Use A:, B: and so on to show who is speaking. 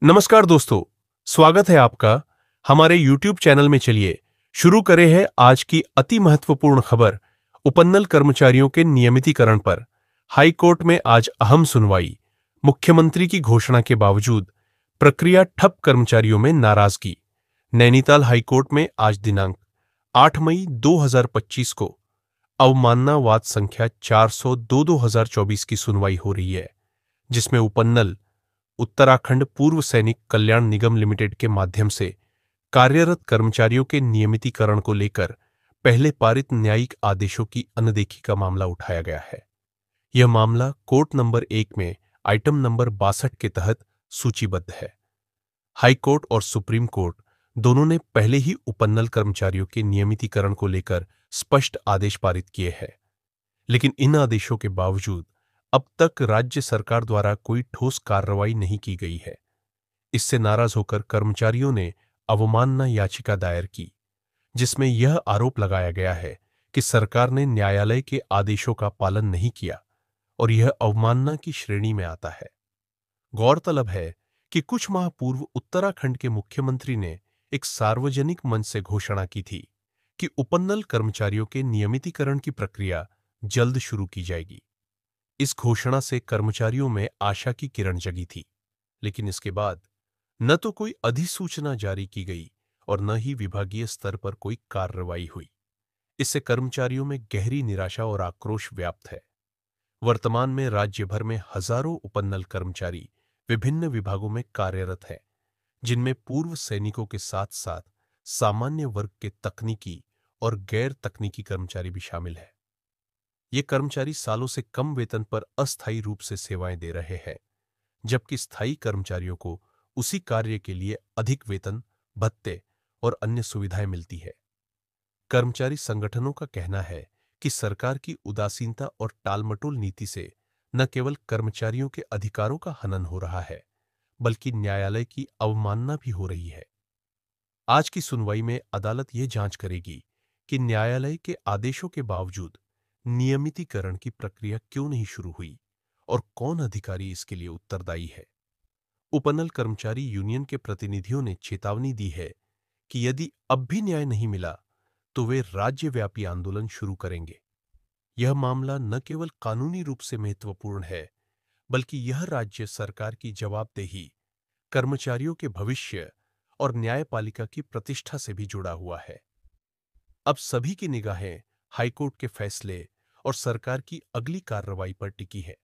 A: नमस्कार दोस्तों, स्वागत है आपका हमारे YouTube चैनल में। चलिए शुरू करें हैं आज की अति महत्वपूर्ण खबर। उपन्नल कर्मचारियों के नियमितीकरण पर हाई कोर्ट में आज अहम सुनवाई। मुख्यमंत्री की घोषणा के बावजूद प्रक्रिया ठप, कर्मचारियों में नाराजगी। नैनीताल हाई कोर्ट में आज दिनांक 8 मई 2025 को अवमानना वाद संख्या 402/2024 की सुनवाई हो रही है, जिसमें उपन्नल उत्तराखंड पूर्व सैनिक कल्याण निगम लिमिटेड के माध्यम से कार्यरत कर्मचारियों के नियमितीकरण को लेकर पहले पारित न्यायिक आदेशों की अनदेखी का मामला उठाया गया है। यह मामला कोर्ट नंबर 1 में आइटम नंबर 62 के तहत सूचीबद्ध है। हाई कोर्ट और सुप्रीम कोर्ट दोनों ने पहले ही उपन्नल कर्मचारियों के नियमितीकरण को लेकर स्पष्ट आदेश पारित किए हैं, लेकिन इन आदेशों के बावजूद अब तक राज्य सरकार द्वारा कोई ठोस कार्रवाई नहीं की गई है। इससे नाराज होकर कर्मचारियों ने अवमानना याचिका दायर की, जिसमें यह आरोप लगाया गया है कि सरकार ने न्यायालय के आदेशों का पालन नहीं किया और यह अवमानना की श्रेणी में आता है। गौरतलब है कि कुछ माह पूर्व उत्तराखंड के मुख्यमंत्री ने एक सार्वजनिक मंच से घोषणा की थी कि उपन्नल कर्मचारियों के नियमितीकरण की प्रक्रिया जल्द शुरू की जाएगी। इस घोषणा से कर्मचारियों में आशा की किरण जगी थी, लेकिन इसके बाद न तो कोई अधिसूचना जारी की गई और न ही विभागीय स्तर पर कोई कार्रवाई हुई। इससे कर्मचारियों में गहरी निराशा और आक्रोश व्याप्त है। वर्तमान में राज्य भर में हजारों उपन्नल कर्मचारी विभिन्न विभागों में कार्यरत हैं, जिनमें पूर्व सैनिकों के साथ साथ सामान्य वर्ग के तकनीकी और गैर तकनीकी कर्मचारी भी शामिल हैं। ये कर्मचारी सालों से कम वेतन पर अस्थायी रूप से सेवाएं दे रहे हैं, जबकि स्थायी कर्मचारियों को उसी कार्य के लिए अधिक वेतन, भत्ते और अन्य सुविधाएं मिलती है। कर्मचारी संगठनों का कहना है कि सरकार की उदासीनता और टालमटोल नीति से न केवल कर्मचारियों के अधिकारों का हनन हो रहा है, बल्कि न्यायालय की अवमानना भी हो रही है। आज की सुनवाई में अदालत यह जांच करेगी कि न्यायालय के आदेशों के बावजूद नियमितीकरण की प्रक्रिया क्यों नहीं शुरू हुई और कौन अधिकारी इसके लिए उत्तरदायी है। उपन्नल कर्मचारी यूनियन के प्रतिनिधियों ने चेतावनी दी है कि यदि अब भी न्याय नहीं मिला तो वे राज्यव्यापी आंदोलन शुरू करेंगे। यह मामला न केवल कानूनी रूप से महत्वपूर्ण है, बल्कि यह राज्य सरकार की जवाबदेही, कर्मचारियों के भविष्य और न्यायपालिका की प्रतिष्ठा से भी जुड़ा हुआ है। अब सभी की निगाहें हाईकोर्ट के फैसले और सरकार की अगली कार्रवाई पर टिकी है।